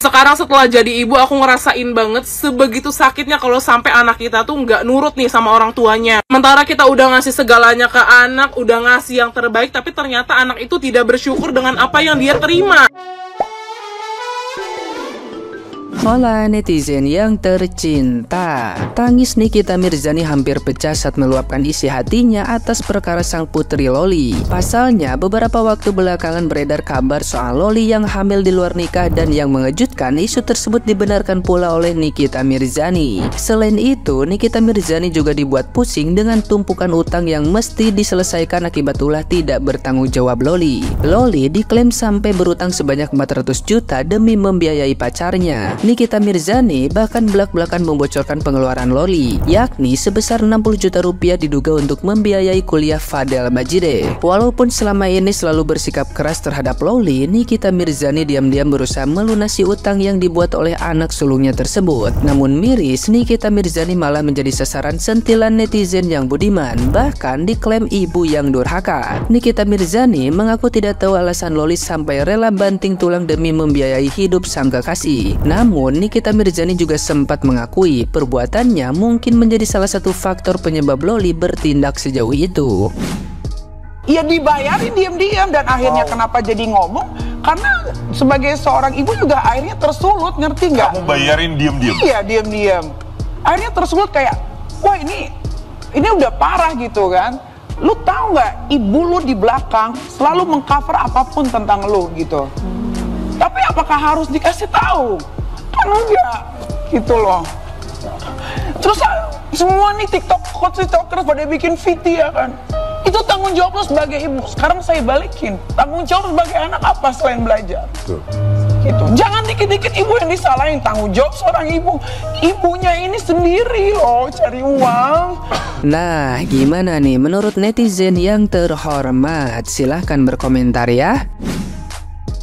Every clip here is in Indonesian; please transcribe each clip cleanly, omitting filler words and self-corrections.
Sekarang setelah jadi ibu, aku ngerasain banget sebegitu sakitnya kalau sampai anak kita tuh nggak nurut nih sama orang tuanya. Sementara kita udah ngasih segalanya ke anak, udah ngasih yang terbaik, tapi ternyata anak itu tidak bersyukur dengan apa yang dia terima. Hola netizen yang tercinta, tangis Nikita Mirzani hampir pecah saat meluapkan isi hatinya atas perkara sang putri Loli. Pasalnya, beberapa waktu belakangan beredar kabar soal Loli yang hamil di luar nikah, dan yang mengejutkan, isu tersebut dibenarkan pula oleh Nikita Mirzani. Selain itu, Nikita Mirzani juga dibuat pusing dengan tumpukan utang yang mesti diselesaikan akibat ulah tidak bertanggung jawab Loli. Loli diklaim sampai berutang sebanyak 400 juta demi membiayai pacarnya. Nikita Mirzani bahkan belak-belakan membocorkan pengeluaran Loli, yakni sebesar 60 juta rupiah diduga untuk membiayai kuliah Fadel Majide. Walaupun selama ini selalu bersikap keras terhadap Loli, Nikita Mirzani diam-diam berusaha melunasi utang yang dibuat oleh anak sulungnya tersebut. Namun miris, Nikita Mirzani malah menjadi sasaran sentilan netizen yang budiman, bahkan diklaim ibu yang durhaka. Nikita Mirzani mengaku tidak tahu alasan Loli sampai rela banting tulang demi membiayai hidup sang kekasih. Namun Nikita Mirzani juga sempat mengakui perbuatannya mungkin menjadi salah satu faktor penyebab Loli bertindak sejauh itu. Ya dibayarin diam-diam, dan akhirnya kenapa jadi ngomong? Karena sebagai seorang ibu juga akhirnya tersulut, ngerti nggak? Kamu bayarin diam-diam? Iya diam-diam. Akhirnya tersulut kayak, wah ini udah parah gitu kan? Lu tahu nggak, ibu lu di belakang selalu mengcover apapun tentang lu gitu. Tapi apakah harus dikasih tahu? Kan enggak, gitu loh. Terus semua nih tiktokers pada bikin video kan. Itu tanggung jawab lo sebagai ibu. Sekarang saya balikin, tanggung jawab sebagai anak apa selain belajar? Gitu. Jangan dikit-dikit ibu yang disalahin. Tanggung jawab seorang ibu, ibunya ini sendiri loh cari uang. Nah, gimana nih menurut netizen yang terhormat? Silahkan berkomentar ya.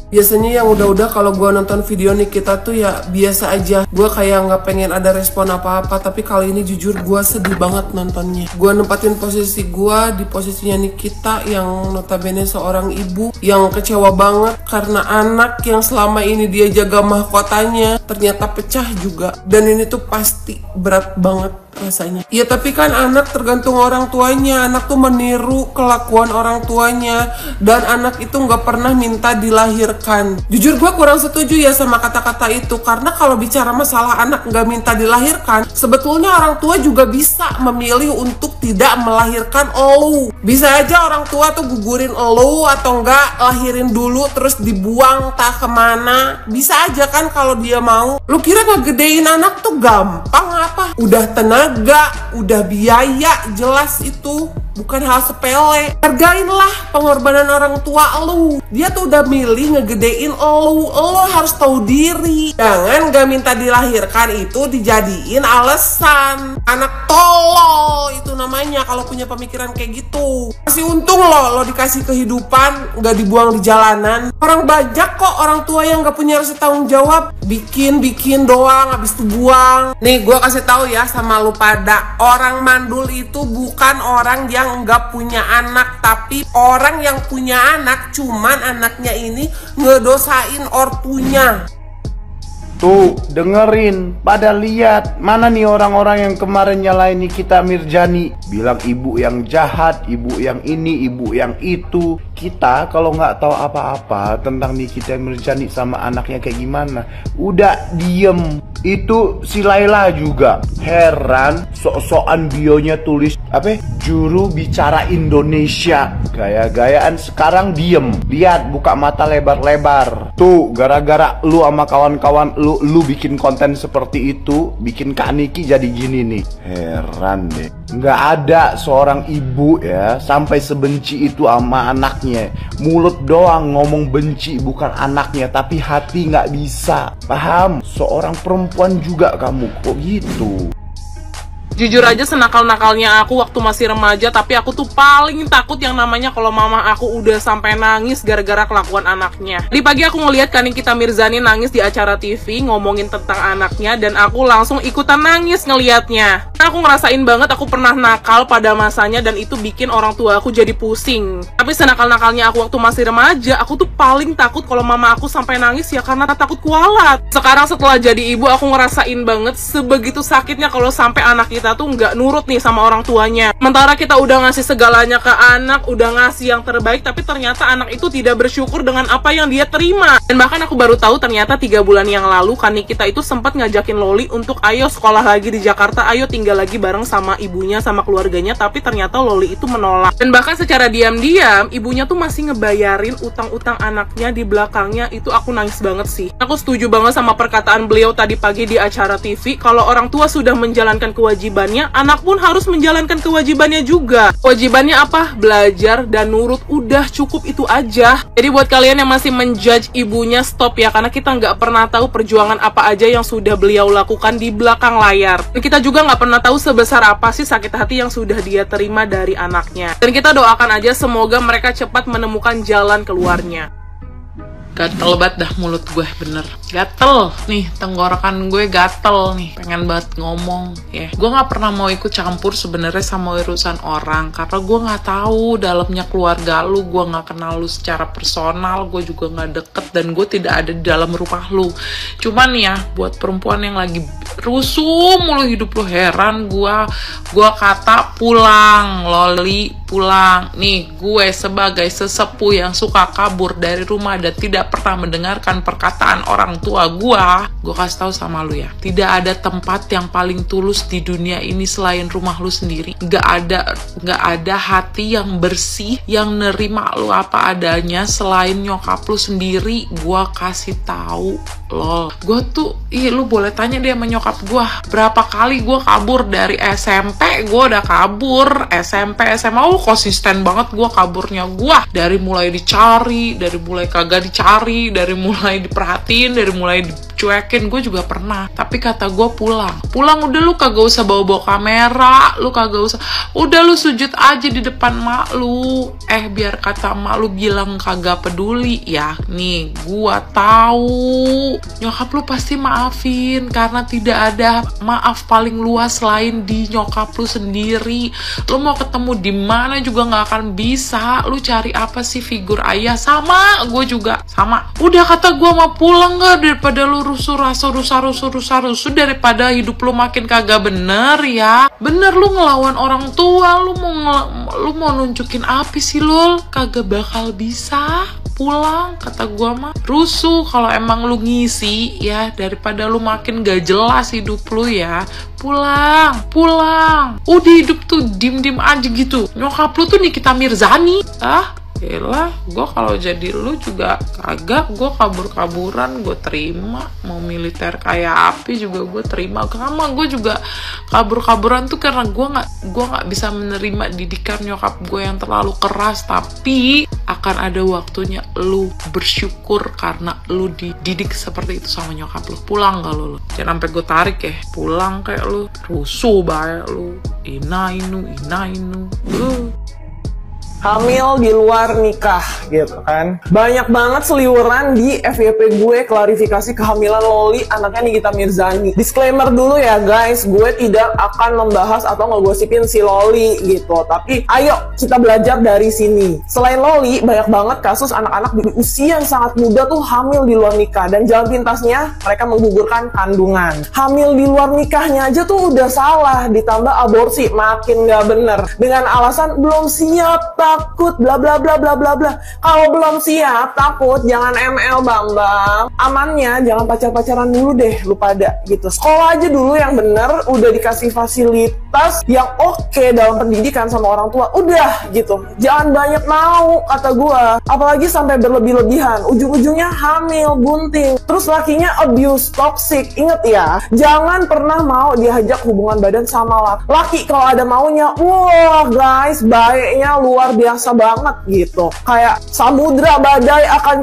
Biasanya yang udah-udah kalau gue nonton video Nikita tuh ya biasa aja. Gue kayak nggak pengen ada respon apa-apa. Tapi kali ini jujur gue sedih banget nontonnya. Gue nempatin posisi gue di posisinya Nikita yang notabene seorang ibu yang kecewa banget karena anak yang selama ini dia jaga mahkotanya ternyata pecah juga. Dan ini tuh pasti berat banget rasanya. Ya tapi kan anak tergantung orang tuanya. Anak tuh meniru kelakuan orang tuanya, dan anak itu nggak pernah minta dilahirkan. Jujur gue kurang setuju ya sama kata-kata itu, karena kalau bicara masalah anak nggak minta dilahirkan, sebetulnya orang tua juga bisa memilih untuk tidak melahirkan elu. Bisa aja orang tua tuh gugurin elu atau enggak lahirin dulu terus dibuang tak kemana. Bisa aja kan kalau dia mau. Lu kira ngegedein anak tuh gampang apa? Udah tenaga, udah biaya, jelas itu bukan hal sepele. Hargainlah pengorbanan orang tua lu. Dia tuh udah milih ngegedein lu. Lu harus tahu diri. Jangan gak minta dilahirkan itu dijadiin alasan. Anak tolol itu namanya kalau punya pemikiran kayak gitu. Masih untung lo dikasih kehidupan, gak dibuang di jalanan. Orang banyak kok orang tua yang gak punya rasa tanggung jawab. Bikin doang, habis itu buang. Nih gue kasih tahu ya sama lu pada, orang mandul itu bukan orang yang nggak punya anak, tapi orang yang punya anak cuman anaknya ini ngedosain ortunya. Tuh, dengerin, pada lihat mana nih orang-orang yang kemarin nyalain Nikita Mirzani, bilang ibu yang jahat, ibu yang ini, ibu yang itu. Kita kalau nggak tahu apa-apa tentang Nikita Mirzani sama anaknya kayak gimana, udah diem. Itu si Laila juga heran, sok-sokan bionya tulis apa? Juru bicara Indonesia. Gaya-gayaan sekarang diem. Lihat, buka mata lebar-lebar. Tuh, gara-gara lu sama kawan-kawan lu bikin konten seperti itu, bikin Kak Niki jadi gini nih. Heran deh. Nggak ada seorang ibu ya sampai sebenci itu sama anaknya. Mulut doang ngomong benci bukan anaknya, tapi hati nggak bisa. Paham? Seorang perempuan juga kamu, kok gitu? Jujur aja senakal-nakalnya aku waktu masih remaja, tapi aku tuh paling takut yang namanya kalau mama aku udah sampai nangis gara-gara kelakuan anaknya. Di pagi aku ngeliat Nikita Mirzani nangis di acara TV ngomongin tentang anaknya, dan aku langsung ikutan nangis ngeliatnya. Aku ngerasain banget aku pernah nakal pada masanya, dan itu bikin orang tua aku jadi pusing. Tapi senakal-nakalnya aku waktu masih remaja, aku tuh paling takut kalau mama aku sampai nangis ya karena takut kualat. Sekarang setelah jadi ibu, aku ngerasain banget sebegitu sakitnya kalau sampai anak kita tuh nggak nurut nih sama orang tuanya. Sementara kita udah ngasih segalanya ke anak, udah ngasih yang terbaik, tapi ternyata anak itu tidak bersyukur dengan apa yang dia terima. Dan bahkan aku baru tahu ternyata 3 bulan yang lalu Nikita itu sempat ngajakin Loli untuk ayo sekolah lagi di Jakarta, ayo tinggal lagi bareng sama ibunya, sama keluarganya, tapi ternyata Loli itu menolak. Dan bahkan secara diam-diam ibunya tuh masih ngebayarin utang-utang anaknya di belakangnya. Itu aku nangis banget sih. Aku setuju banget sama perkataan beliau tadi pagi di acara TV, kalau orang tua sudah menjalankan kewajibannya, anak pun harus menjalankan kewajibannya juga. Kewajibannya apa? Belajar dan nurut, udah cukup itu aja. Jadi buat kalian yang masih menjudge ibunya, stop ya, karena kita nggak pernah tahu perjuangan apa aja yang sudah beliau lakukan di belakang layar. Dan kita juga nggak pernah tahu sebesar apa sih sakit hati yang sudah dia terima dari anaknya. Dan kita doakan aja semoga mereka cepat menemukan jalan keluarnya. Gatel banget dah mulut gue, bener gatel nih, tenggorokan gue gatel nih, pengen banget ngomong ya. Gue nggak pernah mau ikut campur sebenarnya sama urusan orang, karena gue nggak tahu dalamnya keluarga lu, gue nggak kenal lu secara personal, gue juga nggak deket, dan gue tidak ada di dalam rumah lu. Cuman ya buat perempuan yang lagi rusuh mulu hidup lu, heran gue kata pulang, Loli pulang. Nih gue sebagai sesepuh yang suka kabur dari rumah dan tidak pernah mendengarkan perkataan orang tua gue kasih tahu sama lu ya, tidak ada tempat yang paling tulus di dunia ini selain rumah lu sendiri. Gak ada hati yang bersih yang nerima lu apa adanya selain nyokap lu sendiri. Gue kasih tahu lol, gue tuh lu boleh tanya dia sama nyokap gue berapa kali gue kabur dari SMP. Gue udah kabur SMP SMA, konsisten banget gue kaburnya. Gue dari mulai dicari, dari mulai kagak dicari, dari mulai diperhatiin, dari mulai dicuekin, gue juga pernah. Tapi kata gue pulang udah, lu kagak usah bawa kamera, lu kagak usah, udah lu sujud aja di depan mak lu. Biar kata mak lu bilang kagak peduli ya, nih gue tahu nyokap lu pasti maafin, karena tidak ada maaf paling luas selain di nyokap lu sendiri. Lu mau ketemu di mana juga nggak akan bisa. Lu cari apa sih figur ayah? Sama gue juga sama. Udah kata gue mau pulang gak, daripada lu rusuh daripada hidup lu makin kagak bener ya. Bener lu ngelawan orang tua, lu mau nunjukin apa sih lul? Kagak bakal bisa. Pulang, kata gua mah. Rusuh kalau emang lu ngisi ya, daripada lu makin gak jelas hidup lu ya. Pulang. Udah hidup tuh dim-dim aja gitu. Nyokap lu tuh Nikita Mirzani. Yalah, gue kalau jadi lu juga kagak, gue kabur-kaburan gue terima. Mau militer kayak api juga gue terima. Karena gue juga kabur-kaburan tuh karena gue nggak bisa menerima didikan nyokap gue yang terlalu keras. Tapi akan ada waktunya lu bersyukur karena lu dididik seperti itu sama nyokap lu. Pulang gak lu? Jangan sampai gue tarik ya. Pulang kayak lu rusuh banget lu. Ina inu. Hamil di luar nikah gitu kan. Banyak banget seliweran di FYP gue klarifikasi kehamilan Loli anaknya Nikita Mirzani. Disclaimer dulu ya guys, gue tidak akan membahas atau ngegosipin si Loli gitu. Tapi ayo kita belajar dari sini. Selain Loli, banyak banget kasus anak-anak di usia yang sangat muda tuh hamil di luar nikah. Dan jalan pintasnya mereka menggugurkan kandungan. Hamil di luar nikahnya aja tuh udah salah, ditambah aborsi makin gak bener. Dengan alasan belum siap, takut, bla bla bla bla bla bla. Kalau belum siap, takut, jangan ML Bambang. Amannya jangan pacar-pacaran dulu deh lu pada gitu. Sekolah aja dulu yang bener, udah dikasih fasilitas yang oke dalam pendidikan sama orang tua, udah gitu. Jangan banyak mau kata gua. Apalagi sampai berlebih-lebihan, ujung-ujungnya hamil, bunting. Terus lakinya abuse, toxic. Ingat ya, jangan pernah mau diajak hubungan badan sama laki. Kalau ada maunya, wah guys, baiknya luar biasa banget gitu. Kayak samudra badai akan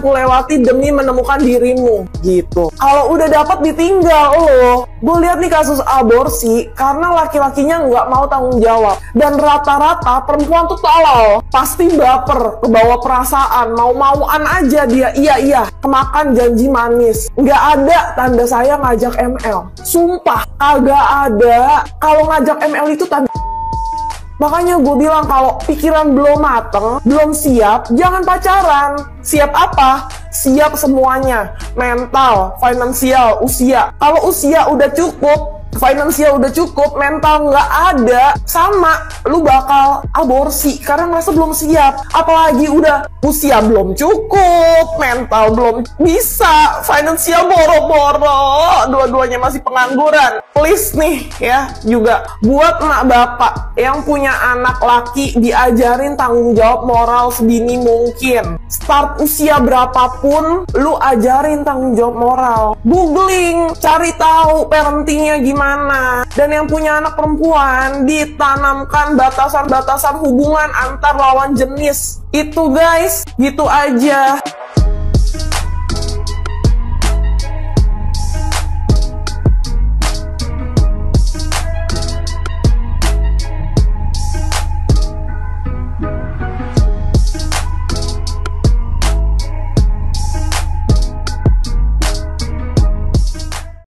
kulewati demi menemukan dirimu gitu. Kalau udah dapat ditinggal lo. Gue lihat nih kasus aborsi karena laki-lakinya nggak mau tanggung jawab. Dan rata-rata perempuan tuh tolol, pasti baper, kebawa perasaan, mau-mauan aja dia, iya, kemakan janji manis. Nggak ada tanda saya ngajak ML. Sumpah, kagak ada. Kalau ngajak ML itu tanda. Makanya gue bilang kalau pikiran belum mateng, belum siap, jangan pacaran. Siap apa? Siap semuanya. Mental, finansial, usia. Kalau usia udah cukup, finansial udah cukup, mental nggak ada, sama, lu bakal aborsi karena merasa belum siap. Apalagi udah usia belum cukup, mental belum bisa, finansial boro-boro, dua-duanya masih pengangguran. Please nih ya, juga buat emak bapak yang punya anak laki, diajarin tanggung jawab moral sedini mungkin. Start usia berapapun, lu ajarin tanggung jawab moral. Googling, cari tahu parentingnya gimana. Dan yang punya anak perempuan, ditanamkan batasan-batasan hubungan antar lawan jenis. Itu guys, gitu aja.